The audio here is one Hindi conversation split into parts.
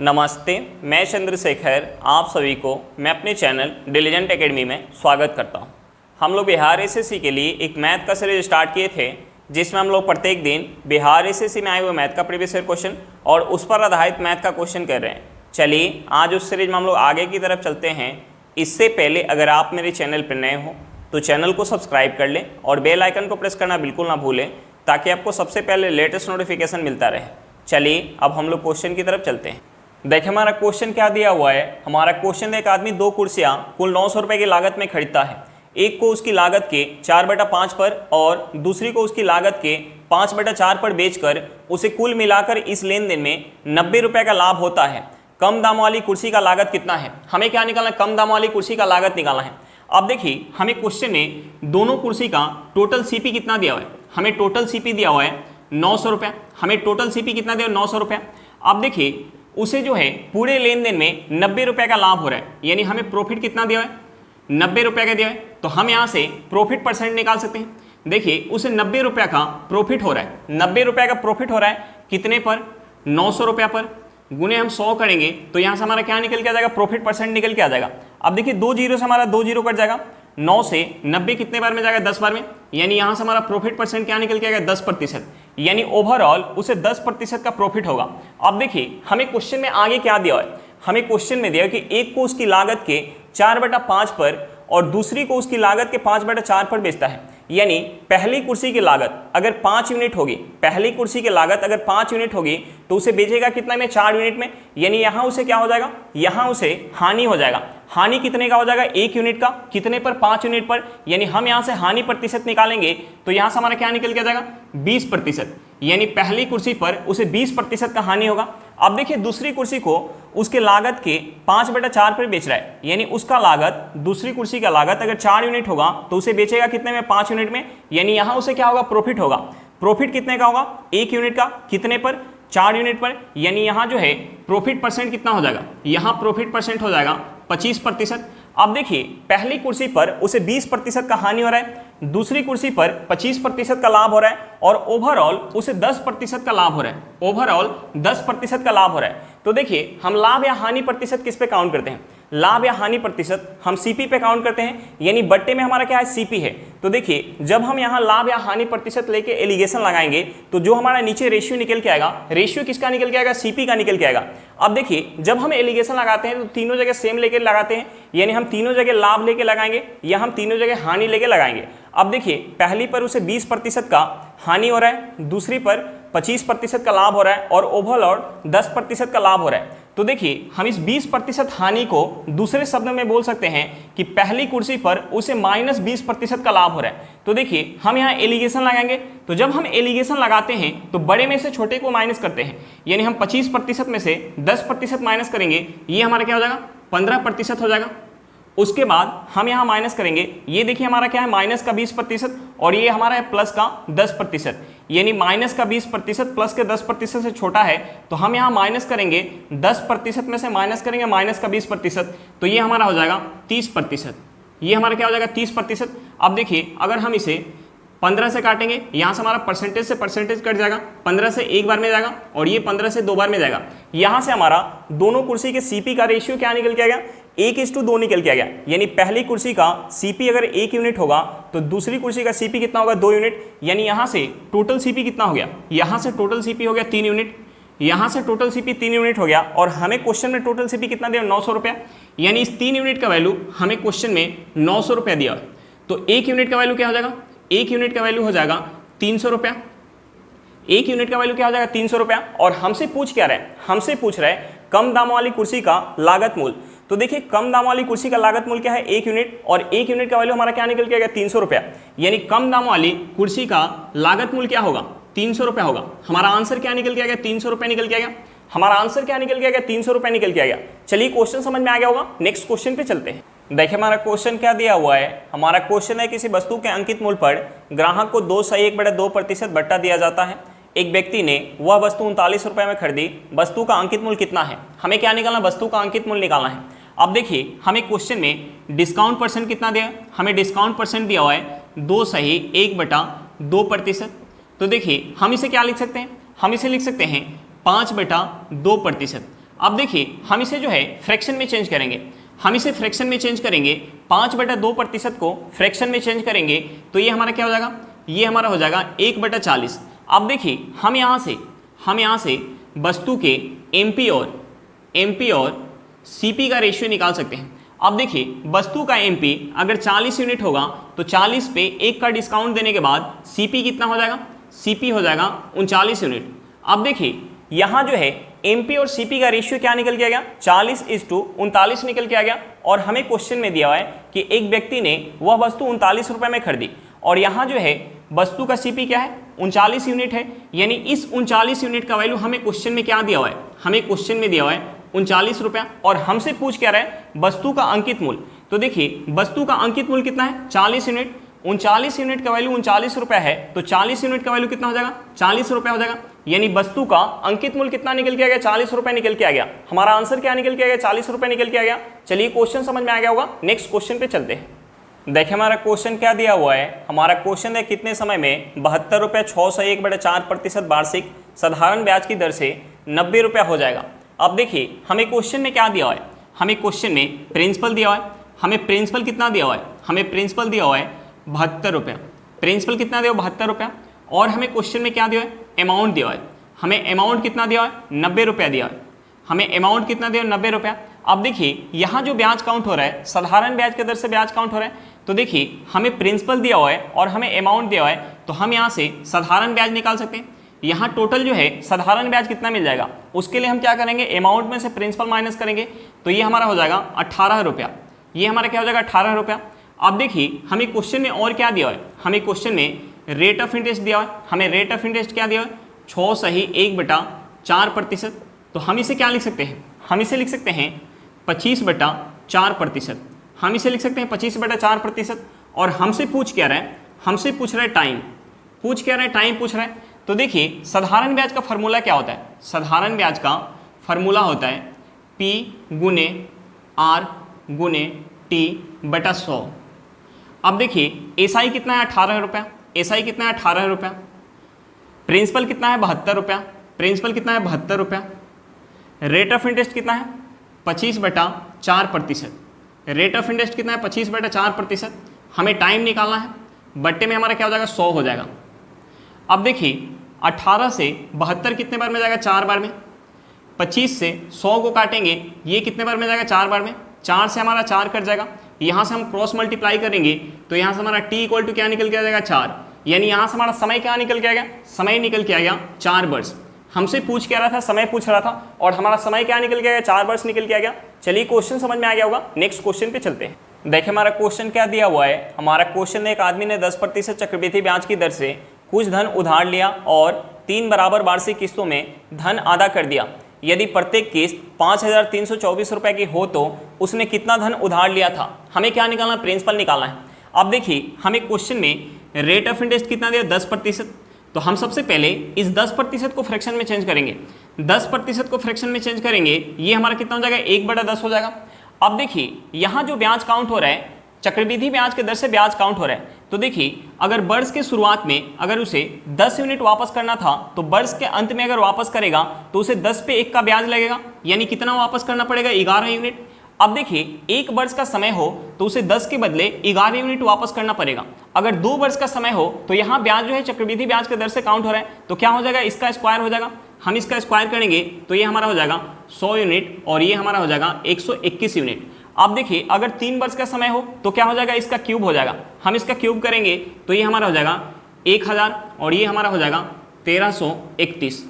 नमस्ते, मैं चंद्रशेखर आप सभी को मैं अपने चैनल डिलीजेंट एकेडमी में स्वागत करता हूं। हम लोग बिहार एसएससी के लिए एक मैथ का सीरीज स्टार्ट किए थे, जिसमें हम लोग प्रत्येक दिन बिहार एसएससी में आए हुए मैथ का प्रीवियस ईयर क्वेश्चन और उस पर आधारित मैथ का क्वेश्चन कर रहे हैं। चलिए आज उस सीरीज में हम लोग आगे की तरफ चलते हैं। इससे पहले अगर आप मेरे चैनल पर नए हो तो चैनल को सब्सक्राइब कर लें और बेल आइकन को प्रेस करना बिल्कुल ना भूलें, ताकि आपको सबसे पहले लेटेस्ट नोटिफिकेशन मिलता रहे। चलिए अब हम लोग क्वेश्चन की तरफ चलते हैं। देखिए हमारा क्वेश्चन क्या दिया हुआ है। हमारा क्वेश्चन एक आदमी 2 कुर्सियाँ कुल 900 रुपये की लागत में खरीदता है। एक को उसकी लागत के 4/5 पर और दूसरी को उसकी लागत के 5/4 पर बेचकर उसे कुल मिलाकर इस लेन देन में 90 रुपये का लाभ होता है। कम दाम वाली कुर्सी का लागत कितना है? हमें क्या निकालना है? कम दाम वाली कुर्सी का लागत निकालना है। अब देखिए हमें क्वेश्चन में दोनों कुर्सी का टोटल सीपी कितना दिया हुआ है। हमें टोटल सीपी दिया हुआ है 900 रुपये। हमें टोटल सीपी कितना दिया? 900 रुपये। अब देखिए उसे जो है पूरे लेन देन में 90 रुपये का लाभ हो रहा है, यानी हमें प्रॉफिट कितना दिया है? 90 रुपये का दिया है। तो हम यहाँ से प्रॉफिट परसेंट निकाल सकते हैं। देखिए उसे 90 रुपये का प्रॉफिट हो रहा है। 90 रुपये का प्रॉफिट हो रहा है कितने पर? 900 रुपये पर। गुने हम 100 करेंगे तो यहाँ से हमारा क्या निकल के आ जाएगा? प्रॉफिट परसेंट निकल के आ जाएगा। अब देखिए 2 जीरो से हमारा 2 जीरो कट जाएगा। 9 से 90 कितने बार में जाएगा? 10 बार में। यानी यहाँ से हमारा प्रॉफिट परसेंट क्या निकल के आएगा? 10%। यानी ओवरऑल उसे 10% का प्रॉफिट होगा। अब देखिए हमें क्वेश्चन में आगे क्या दिया है। हमें क्वेश्चन में दिया है कि एक को उसकी लागत के 4/5 पर और दूसरी को उसकी लागत के 5/4 पर बेचता है। यानी पहली कुर्सी की लागत अगर 5 यूनिट होगी, पहली कुर्सी की लागत अगर 5 यूनिट होगी तो उसे बेचेगा कितना में? 4 यूनिट में। यानी यहाँ उसे क्या हो जाएगा? यहाँ उसे हानि हो जाएगा। हानि कितने का हो जाएगा? 1 यूनिट का। कितने पर? 5 यूनिट पर। यानी हम यहाँ से हानि प्रतिशत निकालेंगे तो यहाँ से हमारा क्या निकल के आ जाएगा? 20%। यानी पहली कुर्सी पर उसे 20% का हानि होगा। अब देखिए दूसरी कुर्सी को उसके लागत के 5/4 पर बेच रहा है, यानी उसका लागत, दूसरी कुर्सी का लागत अगर 4 यूनिट होगा तो उसे बेचेगा कितने में? 5 यूनिट में। यानी यहाँ उसे क्या होगा? प्रॉफिट होगा। प्रॉफिट कितने का होगा? 1 यूनिट का। कितने पर? 4 यूनिट पर। यानी यहाँ जो है प्रॉफिट परसेंट कितना हो जाएगा? यहाँ प्रॉफिट परसेंट हो जाएगा 25%। अब देखिए पहली कुर्सी पर उसे 20% का हानि हो रहा है, दूसरी कुर्सी पर 25% का लाभ हो रहा है और ओवरऑल उसे 10% का लाभ हो रहा है। ओवरऑल 10% का लाभ हो रहा है। तो देखिए हम लाभ या हानि प्रतिशत किस पे काउंट करते हैं? लाभ या हानि प्रतिशत हम सीपी पे काउंट करते हैं, यानी बट्टे में हमारा क्या है? सीपी है। तो देखिए जब हम यहाँ लाभ या हानि प्रतिशत लेके एलिगेशन लगाएंगे तो जो हमारा नीचे रेशियो निकल के आएगा, रेशियो किसका निकल के आएगा? सीपी का निकल के आएगा। अब देखिए जब हम एलिगेशन लगाते हैं तो तीनों जगह सेम लेके लगाते हैं, यानी हम तीनों जगह लाभ लेके लगाएंगे या हम तीनों जगह हानि लेके लगाएंगे। अब देखिए पहली पर उसे 20% का हानि हो रहा है, दूसरी पर 25% का लाभ हो रहा है और ओवरऑल 10% का लाभ हो रहा है। तो देखिए हम इस 20% हानि को दूसरे शब्द में बोल सकते हैं कि पहली कुर्सी पर उसे -20% का लाभ हो रहा है। तो देखिए हम यहाँ एलिगेशन लगाएंगे, तो जब हम एलिगेशन लगाते हैं तो बड़े में से छोटे को माइनस करते हैं, यानी हम 25% में से 10% माइनस करेंगे, ये हमारा क्या हो जाएगा? 15% हो जाएगा। उसके बाद हम यहाँ माइनस करेंगे, ये देखिए हमारा क्या है? माइनस का 20% और ये हमारा है प्लस का 10%। यानी माइनस का 20% प्लस के 10% से छोटा है, तो हम यहाँ माइनस करेंगे 10% में से माइनस करेंगे माइनस का 20%, तो ये हमारा हो जाएगा 30%। ये हमारा क्या हो जाएगा? 30%। अब देखिए अगर हम इसे 15 से काटेंगे, यहाँ से हमारा परसेंटेज से परसेंटेज कट जाएगा, 15 से एक बार में जाएगा और ये 15 से 2 बार में जाएगा। यहाँ से हमारा दोनों कुर्सी के सीपी का रेशियो क्या निकल के आ गया? 1:2 निकल के आ गया। यानी पहली कुर्सी का सीपी अगर 1 यूनिट होगा तो दूसरी कुर्सी का सीपी कितना होगा? 2 यूनिट। यानी यहाँ से टोटल सीपी कितना हो गया? यहाँ से टोटल सीपी हो गया 3 यूनिट, यहाँ से टोटल सीपी 3 यूनिट हो गया और हमें क्वेश्चन में टोटल सीपी कितना दिया? 900 रुपया। यानी इस 3 यूनिट का वैल्यू हमें क्वेश्चन में 900 रुपया दिया। तो 1 यूनिट का वैल्यू क्या हो जाएगा? 1 यूनिट का वैल्यू हो जाएगा 300 रुपया। 1 यूनिट का वैल्यू क्या हो जाएगा? 300 रुपया। और हमसे पूछ क्या रहा है? हमसे पूछ रहा है कम दाम वाली कुर्सी का लागत मूल्य। तो देखिए कम दाम वाली कुर्सी का लागत मूल्य क्या है? 1 यूनिट और 1 यूनिट का वैल्यू हमारा क्या निकल के आएगा? 300 रुपया। यानी कम दाम वाली कुर्सी का लागत मूल्य क्या होगा? 300 रुपया होगा। हमारा आंसर क्या निकल के आ गया? 300 रुपये निकल के आ गया। हमारा आंसर क्या निकल के आ गया? 300 रुपये निकल के आ गया। चलिए क्वेश्चन समझ में आ गया होगा। नेक्स्ट क्वेश्चन पे चलते हैं। देखिए हमारा क्वेश्चन क्या दिया हुआ है। हमारा क्वेश्चन है किसी वस्तु के अंकित मूल्य पर ग्राहक को 2/2% बट्टा दिया जाता है। एक व्यक्ति ने वह वस्तु 39 रुपये में खरीदी। वस्तु का अंकित मूल्य कितना है? हमें क्या निकालना? वस्तु का अंकित मूल्य निकालना है। अब देखिए हमें क्वेश्चन में डिस्काउंट परसेंट कितना दिया है? हमें डिस्काउंट परसेंट दिया हुआ है 2/1/2%। तो देखिए हम इसे क्या लिख सकते हैं? हम इसे लिख सकते हैं 5/2%। अब देखिए हम इसे जो है फ्रैक्शन में चेंज करेंगे, हम इसे फ्रैक्शन में चेंज करेंगे, 5/2% को फ्रैक्शन में चेंज करेंगे तो ये हमारा क्या हो जाएगा, ये हमारा हो जाएगा 1/40। अब देखिए हम यहाँ से वस्तु के एमपी और सीपी का रेशियो निकाल सकते हैं। अब देखिए वस्तु का एमपी अगर 40 यूनिट होगा तो 40 पे 1 का डिस्काउंट देने के बाद सीपी कितना हो जाएगा, सीपी हो जाएगा 39 यूनिट। अब देखिए यहाँ जो है एमपी और सीपी का रेशियो क्या निकल के आ गया, 40:39 निकल के आ गया। और हमें क्वेश्चन में दिया हुआ है कि एक व्यक्ति ने वह वस्तु 39 रुपये में खरीदी और यहाँ जो है वस्तु का सीपी क्या है, 39 यूनिट है। यानी इस 39 यूनिट का वैल्यू हमें क्वेश्चन में क्या दिया हुआ है, हमें क्वेश्चन में दिया हुआ है 39 रुपया और हमसे पूछ क्या रहा है, वस्तु का अंकित मूल्य। तो देखिए वस्तु का अंकित मूल्य कितना है, 40 यूनिट। 39 यूनिट का वैल्यू 39 रुपया है तो 40 यूनिट का वैल्यू कितना हो जाएगा, 40 रुपया हो जाएगा। यानी वस्तु का अंकित मूल्य कितना निकल के आ गया, 40 रुपये निकल के आ गया। हमारा आंसर क्या निकल के आ गया, 40 रुपये निकल के आ गया। चलिए क्वेश्चन समझ में आ गया होगा, नेक्स्ट क्वेश्चन पे चलते हैं। देखिए हमारा क्वेश्चन क्या दिया हुआ है, हमारा क्वेश्चन है कितने समय में 72 रुपये 601/4% वार्षिक साधारण ब्याज की दर से 90 रुपया हो जाएगा। अब देखिए हमें क्वेश्चन में क्या दिया हुआ है, हमें क्वेश्चन में प्रिंसिपल दिया हुआ है। हमें प्रिंसिपल कितना दिया हुआ है, हमें प्रिंसिपल दिया हुआ है 72 रुपया। प्रिंसिपल कितना दिया हुआ, 72 रुपया। और हमें क्वेश्चन में क्या दिया है, अमाउंट दिया हुआ है। हमें अमाउंट कितना दिया हुआ है, 90 रुपया दिया है। हमें अमाउंट कितना दिया, 90 रुपया। अब देखिए यहाँ जो ब्याज काउंट हो रहा है, साधारण ब्याज की दर से ब्याज काउंट हो रहा है। तो देखिए हमें प्रिंसिपल दिया हुआ है और हमें अमाउंट दिया हुआ है, तो हम यहाँ से साधारण ब्याज निकाल सकते हैं। यहाँ टोटल जो है साधारण ब्याज कितना मिल जाएगा, उसके लिए हम क्या करेंगे, अमाउंट में से प्रिंसिपल माइनस करेंगे तो ये हमारा हो जाएगा 18 रुपया। ये हमारा क्या हो जाएगा, 18 रुपया। अब देखिए हमें क्वेश्चन में और क्या दिया हुआ है, हमें क्वेश्चन में रेट ऑफ इंटरेस्ट दिया हुआ है। हमें रेट ऑफ इंटरेस्ट क्या दिया हुआ है, 6/1/4%। तो हम इसे क्या लिख सकते हैं, हम इसे लिख सकते हैं 25/4%। हम इसे लिख सकते हैं 25/4%। और हमसे पूछ क्या रहा है, हमसे पूछ रहा है टाइम, पूछ क्या रहा है, टाइम पूछ रहा है। तो देखिए साधारण ब्याज का फॉर्मूला क्या होता है, साधारण ब्याज का फॉर्मूला होता है P × R × T/100। अब देखिए एसआई कितना है, 18 रुपया। एसआई कितना है, 18 रुपया। प्रिंसिपल कितना है, 72 रुपया। प्रिंसिपल कितना है, 72 रुपया। रेट ऑफ इंटरेस्ट कितना है, 25/4%। रेट ऑफ इंटरेस्ट कितना है, 25/4%। हमें टाइम निकालना है, बट्टे में हमारा क्या हो जाएगा, 100 हो जाएगा। अब देखिए 18 से 72 कितने बार में जाएगा, 4 बार में। 25 से 100 को काटेंगे, ये कितने बार में जाएगा, 4 बार में। 4 से हमारा 4 कट जाएगा। यहाँ से हम क्रॉस मल्टीप्लाई करेंगे तो यहाँ से हमारा t = क्या निकल के आ जाएगा, 4। यानी यहाँ से हमारा समय क्या निकल के आ गया, समय निकल के आ गया 4 वर्ष। हमसे पूछ क्या रहा था, समय पूछ रहा था और हमारा समय क्या निकल के आ गया, 4 वर्ष निकल के आ गया। चलिए क्वेश्चन समझ में आ गया होगा, नेक्स्ट क्वेश्चन पे चलते हैं। देखिए हमारा क्वेश्चन क्या दिया हुआ है, हमारा क्वेश्चन एक आदमी ने 10% चक्रवृद्धि ब्याज की दर से कुछ धन उधार लिया और 3 बराबर वार्षिक किस्तों में धन अदा कर दिया। यदि प्रत्येक किस्त 5,324 रुपये की हो तो उसने कितना धन उधार लिया था। हमें क्या निकालना है, प्रिंसिपल निकालना है। अब देखिए हमें क्वेश्चन में रेट ऑफ इंटरेस्ट कितना दिया, 10%। तो हम सबसे पहले इस 10% को फ्रैक्शन में चेंज करेंगे। 10% को फ्रैक्शन में चेंज करेंगे, ये हमारा कितना हो जाएगा, 1/10 हो जाएगा। अब देखिए यहाँ जो ब्याज काउंट हो रहा है, चक्रवृद्धि ब्याज के दर से ब्याज काउंट हो रहा है। तो देखिए अगर वर्ष के शुरुआत में अगर उसे 10 यूनिट वापस करना था तो वर्ष के अंत में अगर वापस करेगा तो उसे 10 पे 1 का ब्याज लगेगा। यानी कितना वापस करना पड़ेगा, 11 यूनिट। अब देखिए 1 वर्ष का समय हो तो उसे 10 के बदले 11 यूनिट वापस करना पड़ेगा। अगर 2 वर्ष का समय हो तो यहाँ ब्याज जो है चक्रवृद्धि ब्याज के दर से काउंट हो रहा है, तो क्या हो जाएगा, इसका स्क्वायर हो जाएगा। हम इसका स्क्वायर करेंगे तो ये हमारा हो जाएगा 100 यूनिट और ये हमारा हो जाएगा 121 यूनिट। अब देखिए अगर 3 वर्ष का समय हो तो क्या हो जाएगा, इसका क्यूब हो जाएगा। हम इसका क्यूब करेंगे तो ये हमारा हो जाएगा 1000 और ये हमारा हो जाएगा 1331।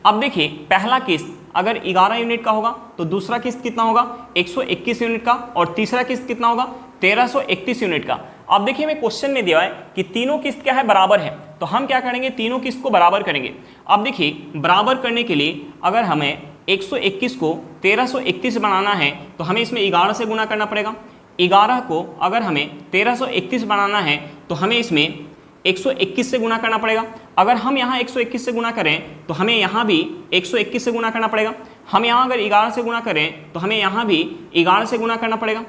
अब देखिए पहला किस्त अगर 11 यूनिट का होगा तो दूसरा किस्त कितना होगा, 121 यूनिट का, और तीसरा किस्त कितना होगा, 1331 यूनिट का। अब देखिए हमें क्वेश्चन में दिया है कि तीनों किस्त क्या है, बराबर है। तो हम क्या करेंगे, तीनों किस्त को बराबर करेंगे। अब देखिए बराबर करने के लिए अगर हमें 121 को 1331 बनाना है तो हमें इसमें 11 से गुना करना पड़ेगा। 11 को अगर हमें 1331 बनाना है तो हमें इसमें 121 से गुना करना पड़ेगा। अगर हम यहाँ 121 से गुना करें तो हमें यहाँ भी 121 से गुना करना पड़ेगा। हम यहाँ अगर 11 से गुना करें तो हमें यहाँ भी 11 से गुना करना पड़ेगा।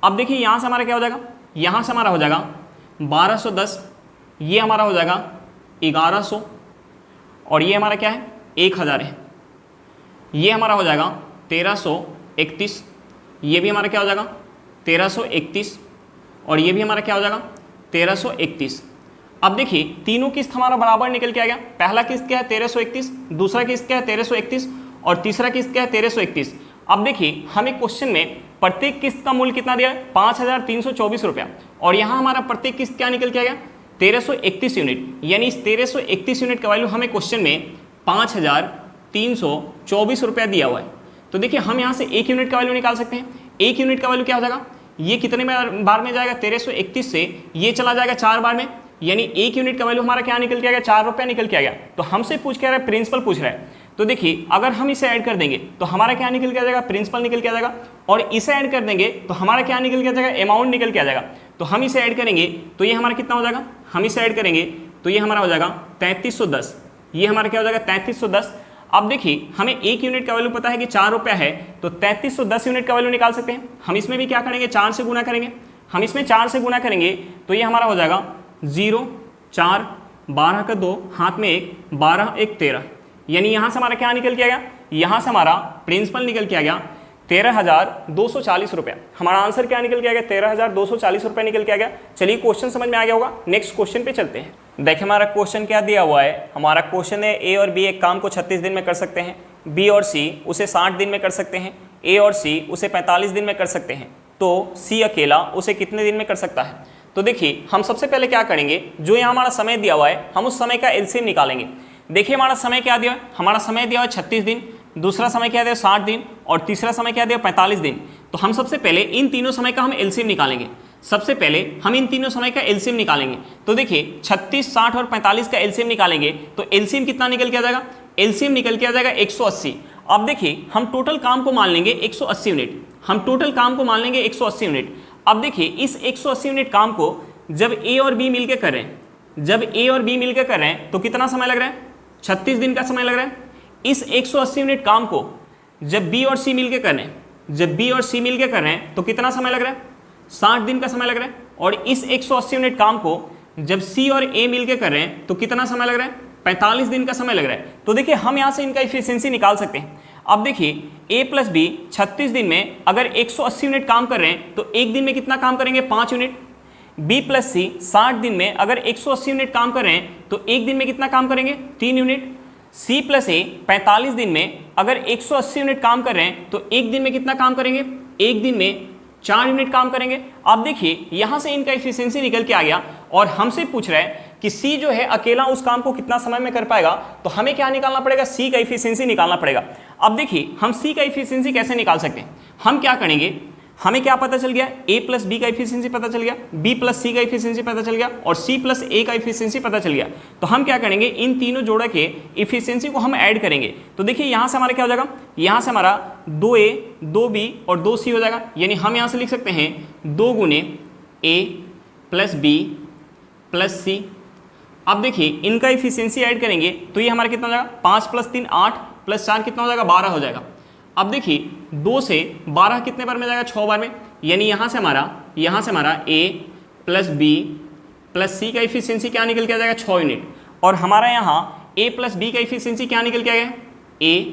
अब देखिए यहाँ से हमारा क्या हो जाएगा, यहाँ से हमारा हो जाएगा 1210, ये हमारा हो जाएगा 1100 और ये हमारा क्या है, 1000 है। ये हमारा हो जाएगा 1331, ये भी हमारा क्या हो जाएगा 1331, और ये भी हमारा क्या हो जाएगा 1331। अब देखिए तीनों किस्त हमारा बराबर निकल के आ गया। पहला किस्त क्या है 1331, दूसरा किस्त क्या है 1331, और तीसरा किस्त क्या है 1331। अब देखिए हमें क्वेश्चन में प्रत्येक किस्त का मूल्य कितना दिया है 5324 रुपया, और यहाँ हमारा प्रत्येक किस्त क्या निकल के आ गया 1331 यूनिट, यानी इस 1331 यूनिट का वैल्यू हमें क्वेश्चन में 5324 रुपया दिया हुआ है। तो देखिए हम यहाँ से एक यूनिट का वैल्यू निकाल सकते हैं। एक यूनिट का वैल्यू क्या हो जाएगा, ये कितने बार में जाएगा 1331 से ये चला जाएगा 4 बार में, यानी एक यूनिट का वैल्यू हमारा क्या निकल के आ गया 4 रुपया निकल के आ गया। तो हमसे पूछ के आ रहा है, प्रिंसिपल पूछ रहा है, तो देखिए अगर हम इसे ऐड कर देंगे तो हमारा क्या निकल के आ जाएगा प्रिंसिपल निकल के आ जाएगा, और इसे ऐड कर देंगे तो हमारा क्या निकल के आ जाएगा अमाउंट निकल के आ जाएगा। तो हम इसे ऐड करेंगे तो ये हमारा कितना हो जाएगा, हम इसे ऐड करेंगे तो ये हमारा हो जाएगा 3310, ये हमारा क्या हो जाएगा 3310। अब देखिए हमें एक यूनिट का वैल्यू पता है कि 4 रुपया है, तो 3310 यूनिट का वैल्यू निकाल सकते हैं। हम इसमें भी क्या करेंगे 4 से गुना करेंगे, हम इसमें 4 से गुना करेंगे तो ये हमारा हो जाएगा 0 4 12 का 2 हाथ में 1 12 1 13, यानी यहाँ से हमारा क्या निकल के आ गया, यहाँ से हमारा प्रिंसिपल निकल के आ गया 13,240 रुपया। हमारा आंसर क्या निकल के आ गया 13,240 रुपया निकल के आ गया। चलिए क्वेश्चन समझ में आ गया होगा, नेक्स्ट क्वेश्चन पे चलते हैं। देखिए हमारा क्वेश्चन क्या दिया हुआ है, हमारा क्वेश्चन है ए और बी एक काम को 36 दिन में कर सकते हैं, बी और सी उसे 60 दिन में कर सकते हैं, ए और सी उसे 45 दिन में कर सकते हैं, तो सी अकेला उसे कितने दिन में कर सकता है। तो देखिए हम सबसे पहले क्या करेंगे, जो यहाँ हमारा समय दिया हुआ है हम उस समय का एलसीएम निकालेंगे। देखिए हमारा समय क्या दिया है, हमारा समय दिया हुआ है 36 दिन, दूसरा समय क्या दिया 60 दिन, और तीसरा समय क्या दिया 45 दिन। तो हम सबसे पहले इन तीनों समय का हम एलसीएम निकालेंगे। सबसे पहले हम इन तीनों समय का एलसीएम निकालेंगे। तो देखिए 36, 60 और 45 का एलसीएम निकालेंगे तो एलसीएम कितना निकल के आ जाएगा, एलसीएम निकल के आ जाएगा 180। अब देखिए हम टोटल काम को मान लेंगे 180 यूनिट, हम टोटल काम को मान लेंगे 180 यूनिट। अब देखिए इस 180 यूनिट काम को जब ए और बी मिलकर कर रहे हैं, जब ए और बी मिलकर कर रहे हैं तो कितना समय लग रहा है 36 दिन का समय लग रहा है। इस 180 यूनिट काम को जब बी और सी मिलकर कर रहे हैं, जब बी और सी मिलकर कर रहे हैं तो कितना समय लग रहा है 60 दिन का समय लग रहा है। और इस 180 यूनिट काम को जब सी और ए मिलकर कर रहे हैं तो कितना समय लग रहा है 45 दिन का समय लग रहा है। तो देखिए हम यहाँ से इनका इफिशियंसी निकाल सकते हैं। अब देखिए ए प्लस बी 36 दिन में अगर 180 यूनिट काम कर रहे हैं तो एक दिन में कितना काम करेंगे 5 यूनिट। बी प्लस सी 60 दिन में अगर 180 यूनिट काम कर रहे हैं तो एक दिन में कितना काम करेंगे 3 यूनिट। सी प्लस ए 45 दिन में अगर 180 यूनिट काम कर रहे हैं तो एक दिन में कितना काम करेंगे, एक दिन में 4 यूनिट काम करेंगे। अब देखिए यहाँ से इनका इफिशियंसी निकल के आ गया, और हमसे पूछ रहा है कि सी जो है अकेला उस काम को कितना समय में कर पाएगा। तो हमें क्या निकालना पड़ेगा, सी का इफिशियंसी निकालना पड़ेगा। अब देखिए हम सी का इफिशियंसी कैसे निकाल सकते हैं, हम क्या करेंगे, हमें क्या पता चल गया, ए प्लस बी का इफिशियंसी पता चल गया, बी प्लस सी का इफिशियंसी पता चल गया, और सी प्लस ए का इफिशियंसी पता चल गया। तो हम क्या करेंगे, इन तीनों जोड़ा के इफिशियंसी को हम ऐड करेंगे। तो देखिए यहाँ से हमारा क्या हो जाएगा, यहाँ से हमारा 2A 2B और 2C हो जाएगा, यानी हम यहाँ से लिख सकते हैं 2 गुने A plus B plus C। अब देखिए इनका इफिशियंसी ऐड करेंगे तो ये हमारा कितना हो जाएगा, 5 प्लस 3 8 प्लस 4 कितना हो जाएगा 12 हो जाएगा। अब देखिए 2 से 12 कितने बार में जाएगा 6 बार में, यानी यहाँ से हमारा A plus B plus C का इफिशियंसी क्या निकल के आ जाएगा 6 यूनिट। और हमारा यहाँ A प्लस B का इफिशियंसी क्या निकल के आ गया है, A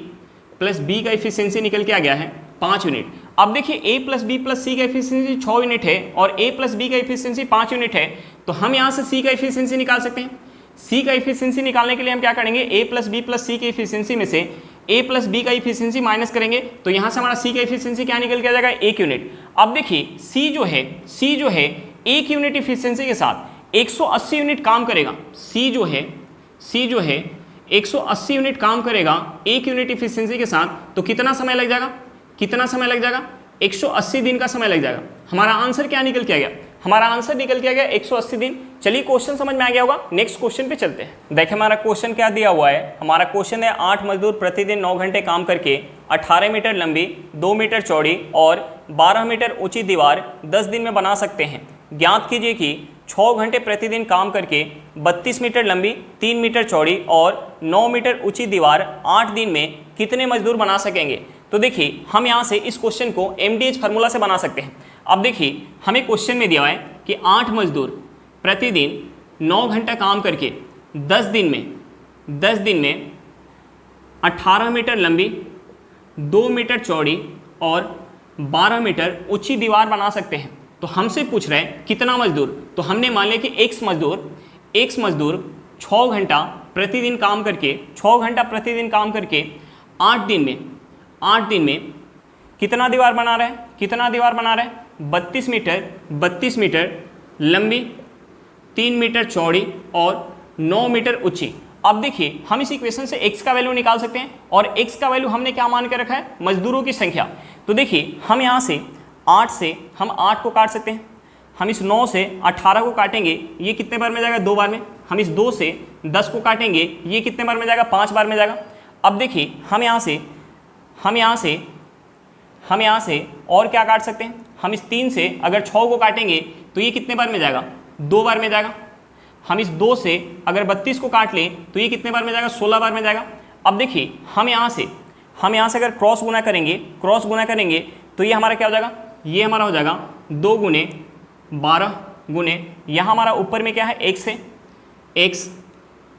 प्लस B का इफिशियंसी निकल के आ गया है 5 यूनिट। अब देखिए A plus B plus C का इफिशियंसी 6 यूनिट है और A प्लस B का इफिशियंसी 5 यूनिट है, तो हम यहाँ से C का इफिशियंसी निकाल सकते हैं। C का इफिशियंसी निकालने के लिए हम क्या करेंगे, A plus B plus C के इफिशियंसी में से A प्लस B का इफिशियंसी माइनस करेंगे, तो यहाँ से हमारा C का इफिशियंसी क्या निकल के आ जाएगा 1 यूनिट। अब देखिए C जो है 1 यूनिट इफिशियंसी के साथ 180 यूनिट काम करेगा। C जो है 180 यूनिट काम करेगा 1 यूनिट इफिशियंसी के साथ, तो कितना समय लग जाएगा, 180 दिन का समय लग जाएगा। हमारा आंसर क्या निकल के आ गया, हमारा आंसर निकल के आ गया 180 दिन। चलिए क्वेश्चन समझ में आ गया होगा, नेक्स्ट क्वेश्चन पे चलते हैं। देखिए हमारा क्वेश्चन क्या दिया हुआ है, हमारा क्वेश्चन है 8 मजदूर प्रतिदिन 9 घंटे काम करके 18 मीटर लंबी 2 मीटर चौड़ी और 12 मीटर ऊंची दीवार 10 दिन में बना सकते हैं। ज्ञात कीजिए कि 6 घंटे प्रतिदिन काम करके 32 मीटर लंबी 3 मीटर चौड़ी और 9 मीटर ऊंची दीवार 8 दिन में कितने मजदूर बना सकेंगे। तो देखिए हम यहाँ से इस क्वेश्चन को MDH फार्मूला से बना सकते हैं। अब देखिए हमें क्वेश्चन में दिया हुआ है कि 8 मजदूर प्रतिदिन 9 घंटा काम करके 10 दिन में 18 मीटर लंबी 2 मीटर चौड़ी और 12 मीटर ऊंची दीवार बना सकते हैं। तो हमसे पूछ रहे हैं कितना मजदूर, तो हमने मान लिया कि एक्स मजदूर 6 घंटा प्रतिदिन काम करके 8 दिन में कितना दीवार बना रहा है 32 मीटर लंबी, 3 मीटर चौड़ी और 9 मीटर ऊंची। अब देखिए हम इस इक्वेशन से x का वैल्यू निकाल सकते हैं और x का वैल्यू हमने क्या मान के रखा है, मजदूरों की संख्या। तो देखिए हम यहाँ से 8 को काट सकते हैं, हम इस 9 से 18 को काटेंगे, ये कितने बार में जाएगा, 2 बार में। हम इस 2 से 10 को काटेंगे, ये कितने बार में जाएगा, 5 बार में जाएगा। अब देखिए हम यहाँ से और क्या काट सकते हैं, हम इस 3 से अगर 6 को काटेंगे तो ये कितने बार में जाएगा, 2 बार में जाएगा। हम इस 2 से अगर 32 को काट लें तो ये कितने बार में जाएगा, 16 बार में जाएगा। अब देखिए हम यहाँ से अगर क्रॉस गुना करेंगे तो ये हमारा क्या हो जाएगा, ये हमारा हो जाएगा 2 गुने 12 गुने, यहाँ हमारा ऊपर में क्या है, x है, x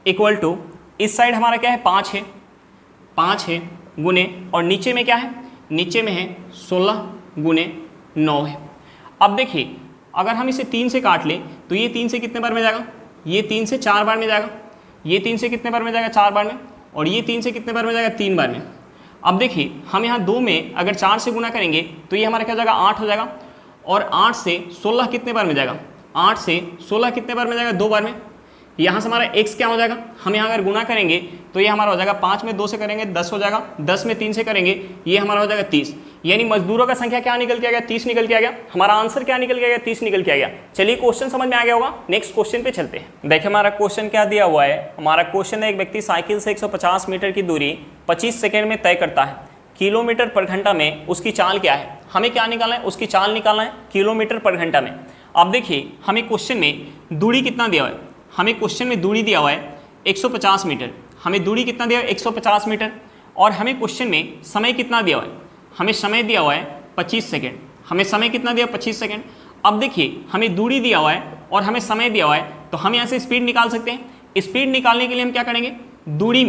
इक्वल टू इस साइड हमारा क्या है, 5 है गुने, और नीचे में क्या है, नीचे में है 16 गुने 9 है। अब देखिए अगर हम इसे 3 से काट लें तो ये 3 से कितने बार में जाएगा, ये 3 से 4 बार में जाएगा, ये 3 से कितने बार में जाएगा, 4 बार में, और ये 3 से कितने बार में जाएगा, 3 बार में। अब देखिए हम यहाँ 2 में अगर 4 से गुना करेंगे तो ये हमारा क्या हो जाएगा, 8 हो जाएगा, और 8 से 16 कितने बार में जाएगा, 8 से 16 कितने बार में जाएगा, 2 बार में। यहाँ से हमारा x क्या हो जाएगा, हम यहाँ अगर गुना करेंगे तो ये हमारा हो जाएगा, 5 में 2 से करेंगे 10 हो जाएगा, 10 में 3 से करेंगे ये हमारा हो जाएगा 30। यानी मजदूरों का संख्या क्या निकल के आ गया, 30 निकल के आ गया। हमारा आंसर क्या निकल के आ गया, 30 निकल के आ गया। चलिए क्वेश्चन समझ में आ गया होगा, नेक्स्ट क्वेश्चन पे चलते हैं। देखिए हमारा क्वेश्चन क्या दिया हुआ है, हमारा क्वेश्चन है एक व्यक्ति साइकिल से 150 मीटर की दूरी 25 सेकेंड में तय करता है, किलोमीटर पर घंटा में उसकी चाल क्या है। हमें क्या निकालना है, उसकी चाल निकालना है किलोमीटर पर घंटा में। अब देखिए हमें क्वेश्चन में दूरी कितना दिया हुआ है, हमें क्वेश्चन में दूरी दिया हुआ है 150 मीटर, हमें दूरी कितना दिया हुआ है 150 मीटर, और हमें क्वेश्चन में समय कितना दिया हुआ है, हमें समय दिया हुआ है 25 सेकेंड, हमें समय कितना दिया 25 सेकेंड। अब देखिए हमें दूरी दिया हुआ है और हमें समय दिया हुआ है, तो हम यहाँ से स्पीड निकाल सकते हैं। स्पीड निकालने के लिए हम क्या करेंगे, दूरी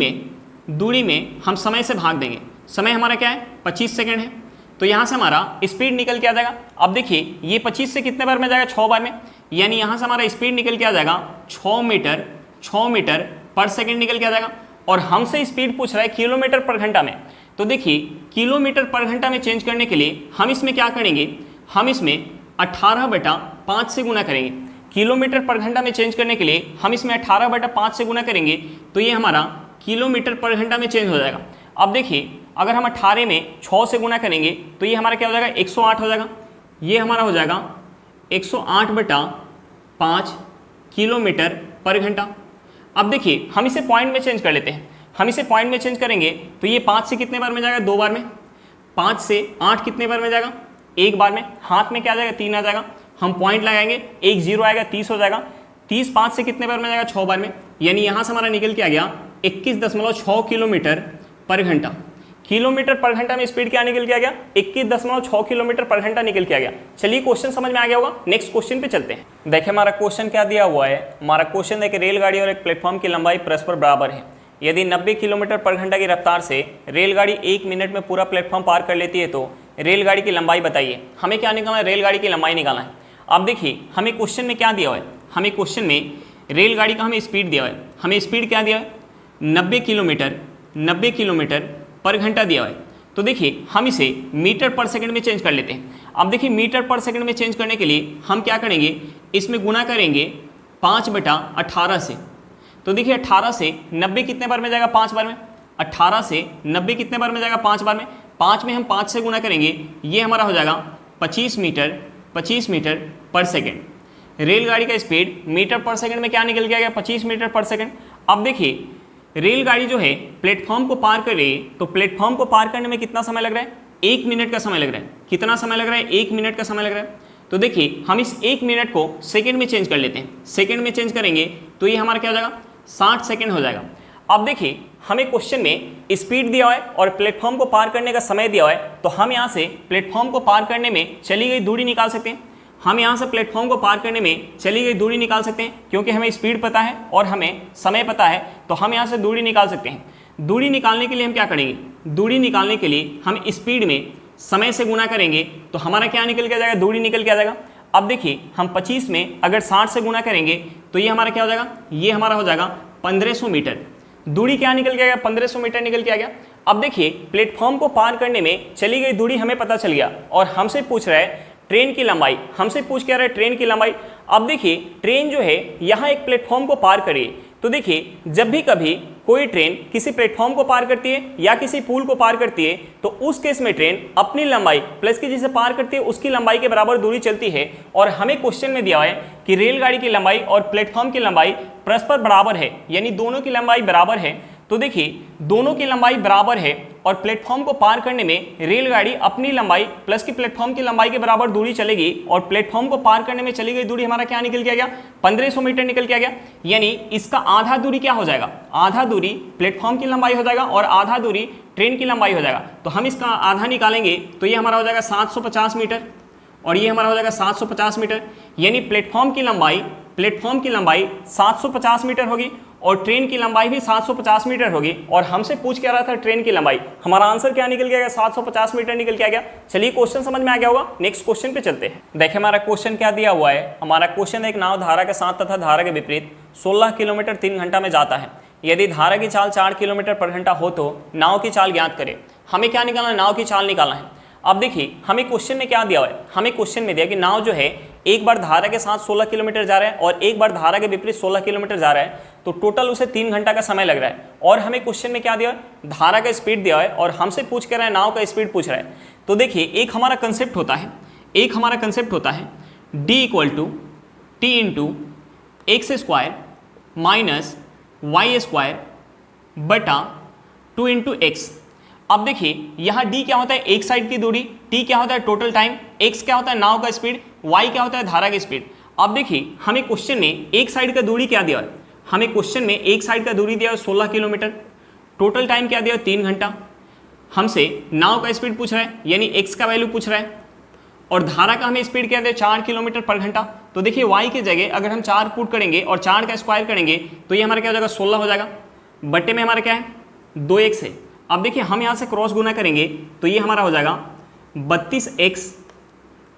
में हम समय से भाग देंगे। समय हमारा क्या है, 25 सेकेंड है, तो यहाँ से हमारा स्पीड निकल के आ जाएगा। अब देखिए ये 25 से कितने बार में जाएगा, 6 बार में, यानी यहाँ से हमारा स्पीड निकल के आ जाएगा 6 मीटर पर सेकेंड निकल के आ जाएगा। और हमसे स्पीड पूछ रहा है किलोमीटर पर घंटा में, तो देखिए किलोमीटर पर घंटा में चेंज करने के लिए हम इसमें क्या करेंगे, हम इसमें 18/5 से गुना करेंगे। किलोमीटर पर घंटा में चेंज करने के लिए हम इसमें 18/5 से गुना करेंगे तो ये हमारा किलोमीटर पर घंटा में चेंज हो जाएगा। अब देखिए अगर हम 18 में 6 से गुना करेंगे तो ये हमारा क्या हो जाएगा, 108 हो जाएगा। ये हमारा हो जाएगा 108/5 किलोमीटर पर घंटा। अब देखिए हम इसे पॉइंट में चेंज कर लेते हैं, हम इसे पॉइंट में चेंज करेंगे तो ये 5 से कितने बार में जाएगा, 2 बार में। 5 से 8 कितने बार में जाएगा, 1 बार में। हाथ में क्या आ जाएगा, 3 आ जाएगा, हम पॉइंट लगाएंगे, 1 0 आएगा, 30 हो जाएगा। 30 5 से कितने बार में जाएगा, 6 बार में, यानी यहाँ से हमारा निकल के आ गया 21.6 किलोमीटर पर घंटा। किलोमीटर पर घंटा में स्पीड क्या निकल के आ गया, 21.6 किलोमीटर पर घंटा निकल के आ गया। चलिए क्वेश्चन समझ में आ गया होगा, नेक्स्ट क्वेश्चन पे चलते हैं। देखिए हमारा क्वेश्चन क्या दिया हुआ है, हमारा क्वेश्चन है कि रेलगाड़ी और एक प्लेटफॉर्म की लंबाई परस्पर बराबर है। यदि 90 किलोमीटर पर घंटा की रफ्तार से रेलगाड़ी 1 मिनट में पूरा प्लेटफॉर्म पार कर लेती है तो रेलगाड़ी की लंबाई बताइए। हमें क्या निकालना है, रेलगाड़ी की लंबाई निकालना है। अब देखिए हमें क्वेश्चन में क्या दिया हुआ है, हमें क्वेश्चन में रेलगाड़ी का हमें स्पीड दिया हुआ है, हमें स्पीड क्या दिया है, 90 किलोमीटर पर घंटा दिया हुआ है। तो देखिए हम इसे मीटर पर सेकंड में चेंज कर लेते हैं। अब देखिए मीटर पर सेकंड में चेंज करने के लिए हम क्या करेंगे, इसमें गुना करेंगे 5/18 से। तो देखिए 18 से 90 कितने बार में जाएगा, 5 बार में। 18 से 90 कितने बार में जाएगा, 5 बार में। 5 में हम 5 से गुना करेंगे, ये हमारा हो जाएगा 25 मीटर पर सेकेंड। रेलगाड़ी का स्पीड मीटर पर सेकंड में क्या निकल के आ गया, 25 मीटर पर सेकंड। अब देखिए रेलगाड़ी जो है प्लेटफॉर्म को पार कर रही है, तो प्लेटफॉर्म को पार करने में कितना समय लग रहा है, 1 मिनट का समय लग रहा है। कितना समय लग रहा है, 1 मिनट का समय लग रहा है। तो देखिए हम इस 1 मिनट को सेकंड में चेंज कर लेते हैं। सेकंड में चेंज करेंगे तो ये हमारा क्या हो जाएगा, 60 सेकंड हो जाएगा। अब देखिए हमें क्वेश्चन में स्पीड दिया हुआ है और प्लेटफॉर्म को पार करने का समय दिया हुआ है, तो हम यहाँ से प्लेटफॉर्म को पार करने में चली गई दूरी निकाल सकते हैं। हम यहाँ से प्लेटफॉर्म को पार करने में चली गई दूरी निकाल सकते हैं, क्योंकि हमें स्पीड पता है और हमें समय पता है, तो हम यहाँ से दूरी निकाल सकते हैं। दूरी निकालने के लिए हम क्या करेंगे, दूरी निकालने के लिए हम स्पीड में समय से गुना करेंगे तो हमारा क्या निकल के आ जाएगा, दूरी निकल के आ जाएगा। अब देखिए हम 25 में अगर 60 से गुना करेंगे तो ये हमारा क्या हो जाएगा, ये हमारा हो जाएगा 1500 मीटर। दूरी क्या निकल के आ गया, 1500 मीटर निकल के आ गया। अब देखिए प्लेटफॉर्म को पार करने में चली गई दूरी हमें पता चल गया और हमसे पूछ रहा है ट्रेन की लंबाई, हमसे पूछ क्या रहा है ट्रेन की लंबाई। अब देखिए ट्रेन जो है यहाँ एक प्लेटफॉर्म को पार करिए, तो देखिए जब भी कभी कोई ट्रेन किसी प्लेटफॉर्म को पार करती है या किसी पुल को पार करती है तो उस केस में ट्रेन अपनी लंबाई प्लस की जिसे पार करती है उसकी लंबाई के बराबर दूरी चलती है। और हमें क्वेश्चन में दिया है कि रेलगाड़ी की लंबाई और प्लेटफॉर्म की लंबाई परस्पर बराबर है, यानी दोनों की लंबाई बराबर है। तो देखिए दोनों की लंबाई बराबर है और प्लेटफॉर्म को पार करने में रेलगाड़ी अपनी लंबाई प्लस की प्लेटफॉर्म की लंबाई के बराबर दूरी चलेगी और प्लेटफॉर्म को पार करने में चली गई दूरी हमारा क्या निकल के आ गया, 1500 मीटर निकल के आ गया। यानी इसका आधा दूरी क्या हो जाएगा, आधा दूरी प्लेटफॉर्म की लंबाई हो जाएगा और आधा दूरी ट्रेन की लंबाई हो जाएगा। तो हम इसका आधा निकालेंगे तो ये हमारा हो जाएगा 750 मीटर और ये हमारा हो जाएगा 750 मीटर। यानी प्लेटफॉर्म की लंबाई 750 मीटर होगी और ट्रेन की लंबाई भी 750 मीटर होगी। और हमसे पूछ क्या रहा था ट्रेन की लंबाई, हमारा आंसर क्या निकल गया, 750 मीटर निकल के आ गया। चलिए क्वेश्चन समझ में आ गया होगा, नेक्स्ट क्वेश्चन पे चलते हैं। देखिए हमारा क्वेश्चन क्या दिया हुआ है, हमारा क्वेश्चन एक नाव धारा के साथ तथा धारा के विपरीत 16 किलोमीटर 3 घंटा में जाता है। यदि धारा की चाल 4 किलोमीटर पर घंटा हो तो नाव की चाल ज्ञात करें। हमें क्या निकालना है, नाव की चाल निकालना है। अब देखिए हमें क्वेश्चन में क्या दिया हुआ है, हमें क्वेश्चन में दिया कि नाव जो है एक बार धारा के साथ 16 किलोमीटर जा रहा है और एक बार धारा के विपरीत 16 किलोमीटर जा रहा है, तो टोटल उसे 3 घंटा का समय लग रहा है। और हमें क्वेश्चन में क्या दिया है, धारा का स्पीड दिया है और हमसे पूछ कर रहा है नाव का स्पीड पूछ रहा है। तो देखिए एक हमारा कंसेप्ट होता है d = t × x² minus y² बटा 2 × x। अब देखिए यहाँ d क्या होता है, एक साइड की दूरी, t क्या होता है टोटल टाइम, x क्या होता है नाव का स्पीड, y क्या होता है धारा की स्पीड। अब देखिए हमें क्वेश्चन में एक साइड का दूरी क्या दिया है, हमें क्वेश्चन में एक साइड का दूरी दिया है 16 किलोमीटर, टोटल टाइम क्या दिया है 3 घंटा। हमसे नाव का स्पीड पूछ रहा है यानी x का वैल्यू पूछ रहा है और धारा का हमें स्पीड क्या दिया 4 किलोमीटर पर घंटा। तो देखिए y की जगह अगर हम 4 पुट करेंगे और 4 का स्क्वायर करेंगे तो ये हमारा क्या हो जाएगा 16 हो जाएगा, बट्टे में हमारा क्या है 2x है। अब देखिए हम यहाँ से क्रॉस गुना करेंगे तो ये हमारा हो जाएगा 32x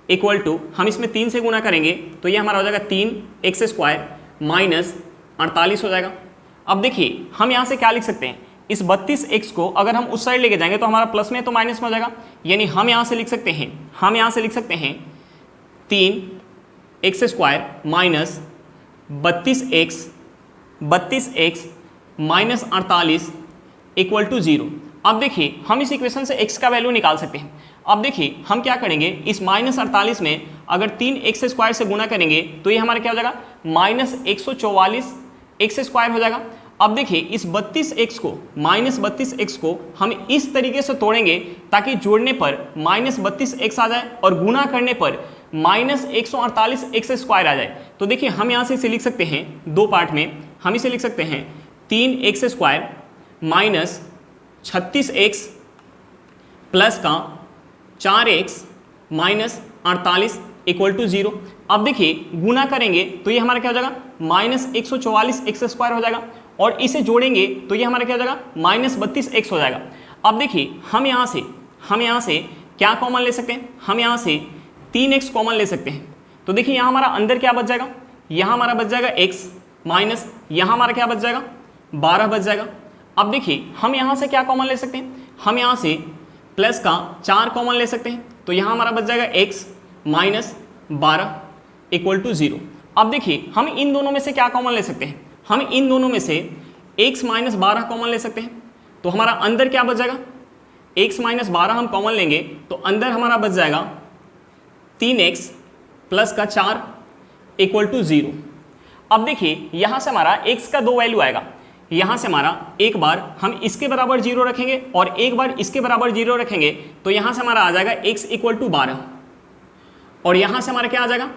इक्वल टू, हम इसमें 3 से गुना करेंगे तो ये हमारा हो जाएगा 3x² माइनस 48 हो जाएगा। अब देखिए हम यहाँ से क्या लिख सकते हैं, इस 32x को अगर हम उस साइड लेके जाएंगे तो हमारा प्लस में तो माइनस में हो जाएगा। यानी हम यहाँ से लिख सकते हैं 3x² minus 32x minus 48 equal to 0। अब देखिए हम इस इक्वेशन से x का वैल्यू निकाल सकते हैं। अब देखिए हम क्या करेंगे, इस माइनस 48 में अगर 3x² से गुना करेंगे तो ये हमारा क्या हो जाएगा माइनस 144x² हो जाएगा। अब देखिए इस 32x को हम इस तरीके से तोड़ेंगे ताकि जोड़ने पर माइनस 32x आ जाए और गुना करने पर माइनस 148x² आ जाए। तो देखिए हम यहाँ से इसे लिख सकते हैं दो पार्ट में, हम इसे लिख सकते हैं 3x² माइनस 36x प्लस का 4x माइनस 48 इक्वल टू 0। अब देखिए गुना करेंगे तो ये हमारा क्या हो जाएगा माइनस 144x² हो जाएगा और इसे जोड़ेंगे तो ये हमारा क्या हो जाएगा माइनस 32x हो जाएगा। अब देखिए हम यहाँ से क्या कॉमन ले सकते हैं, हम यहाँ से 3x कॉमन ले सकते हैं। तो देखिए यहाँ हमारा अंदर क्या बच जाएगा, यहाँ हमारा बच जाएगा x माइनस यहाँ हमारा क्या बच जाएगा 12 बच जाएगा। अब देखिए हम यहाँ से क्या कॉमन ले सकते हैं, हम यहाँ से प्लस का 4 कॉमन ले सकते हैं तो यहाँ हमारा बच जाएगा x माइनस 12 इक्वल टू 0। अब देखिए हम इन दोनों में से क्या कॉमन ले सकते हैं, हम इन दोनों में से x माइनस 12 कॉमन ले सकते हैं। तो हमारा अंदर क्या बच जाएगा, x माइनस 12 हम कॉमन लेंगे तो अंदर हमारा बच जाएगा 3x प्लस का 4 इक्वल टू 0। अब देखिए यहाँ से हमारा x का 2 वैल्यू आएगा, यहाँ से हमारा एक बार हम इसके बराबर 0 रखेंगे और एक बार इसके बराबर 0 रखेंगे तो यहाँ से हमारा आ जाएगा x इक्वल टू 12 और यहाँ से हमारा क्या आ जाएगा,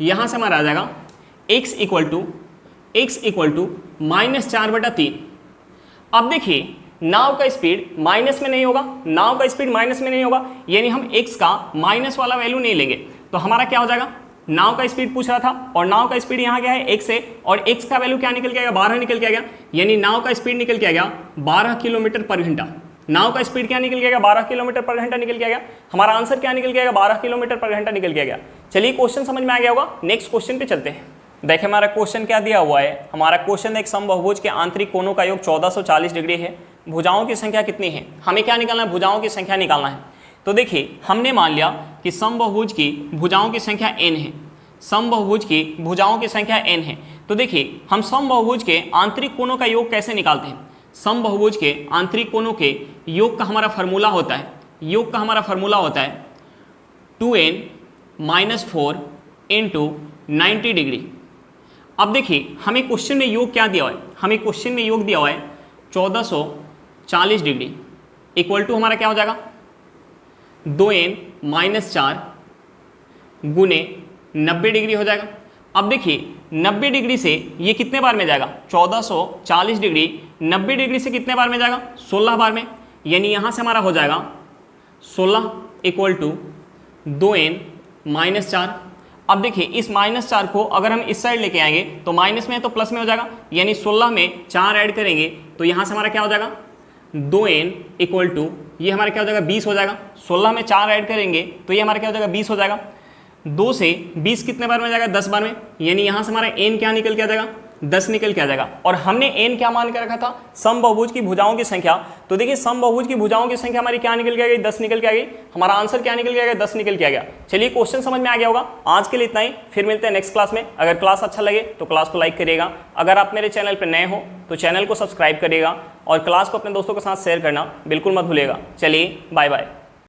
यहाँ से हमारा आ जाएगा x इक्वल टू माइनस 4/3। अब देखिए नाव का स्पीड माइनस में नहीं होगा, नाव का स्पीड माइनस में नहीं होगा, यानी हम x का माइनस वाला वैल्यू नहीं लेंगे। तो हमारा क्या हो जाएगा, नाव का स्पीड पूछ रहा था और नाव का स्पीड यहाँ क्या है x है और x का वैल्यू क्या निकल के आएगा 12 निकल के आ गया, यानी नाव का स्पीड निकल के आ गया 12 किलोमीटर पर घंटा। नाव का स्पीड क्या निकल गया, 12 किलोमीटर पर घंटा निकल गया। हमारा आंसर क्या निकल गया, 12 किलोमीटर पर घंटा निकल गया। चलिए क्वेश्चन समझ में आ गया होगा, नेक्स्ट क्वेश्चन पे चलते हैं। देखिए हमारा क्वेश्चन क्या दिया हुआ है, हमारा क्वेश्चन एक समबाहुभुज के आंतरिक कोणों का योग 1440 डिग्री है, भुजाओं की संख्या कितनी है, हमें क्या निकालना है, भुजाओं की संख्या निकालना है। तो देखिए हमने मान लिया कि समबाहुभुज की भुजाओं की संख्या n है, समबाहुभुज की भुजाओं की संख्या n है। तो देखिए हम समबाहुभुज के आंतरिक कोणों का योग कैसे निकालते हैं, समबाहुभुज के आंतरिक कोणों के योग का हमारा फार्मूला होता है, योग का हमारा फार्मूला होता है 2n-4 इंटू 90 डिग्री। अब देखिए हमें क्वेश्चन में योग क्या दिया हुआ है, हमें क्वेश्चन में योग दिया हुआ है 1440 डिग्री इक्वल टू हमारा क्या हो जाएगा 2n-4 गुने 90 डिग्री हो जाएगा। अब देखिए 90 डिग्री से ये कितने बार में जाएगा, 1440 डिग्री 90 डिग्री से कितने बार में जाएगा, 16 बार में, यानी यहाँ से हमारा हो जाएगा 16 इक्वल टू 2n-4। अब देखिए इस -4 को अगर हम इस साइड लेके आएंगे तो माइनस में है तो प्लस में हो जाएगा, यानी 16 में 4 ऐड करेंगे तो यहाँ से हमारा क्या हो जाएगा 2n इक्वल टू ये हमारा क्या हो जाएगा 20 हो जाएगा। 16 में 4 ऐड करेंगे तो ये हमारा क्या हो जाएगा 20 हो जाएगा। 2 से 20 कितने बार में जाएगा, 10 बार में, यानी यहाँ से हमारा n क्या निकल के आ जाएगा, 10 निकल के आ जाएगा। और हमने n क्या मान के रखा था, समबाहुभुज की भुजाओं की संख्या। तो देखिए समबाहुभुज की भुजाओं की संख्या हमारी क्या निकल के आ गई, 10 निकल के आ गई। हमारा आंसर क्या निकल के आ गया, 10 निकल के आ गया। चलिए क्वेश्चन समझ में आ गया होगा। आज के लिए इतना ही, फिर मिलते हैं नेक्स्ट क्लास में। अगर क्लास अच्छा लगे तो क्लास को लाइक करिएगा, अगर आप मेरे चैनल पर नए हो तो चैनल को सब्सक्राइब करिएगा और क्लास को अपने दोस्तों के साथ शेयर करना बिल्कुल मत भूलिएगा। चलिए बाय बाय।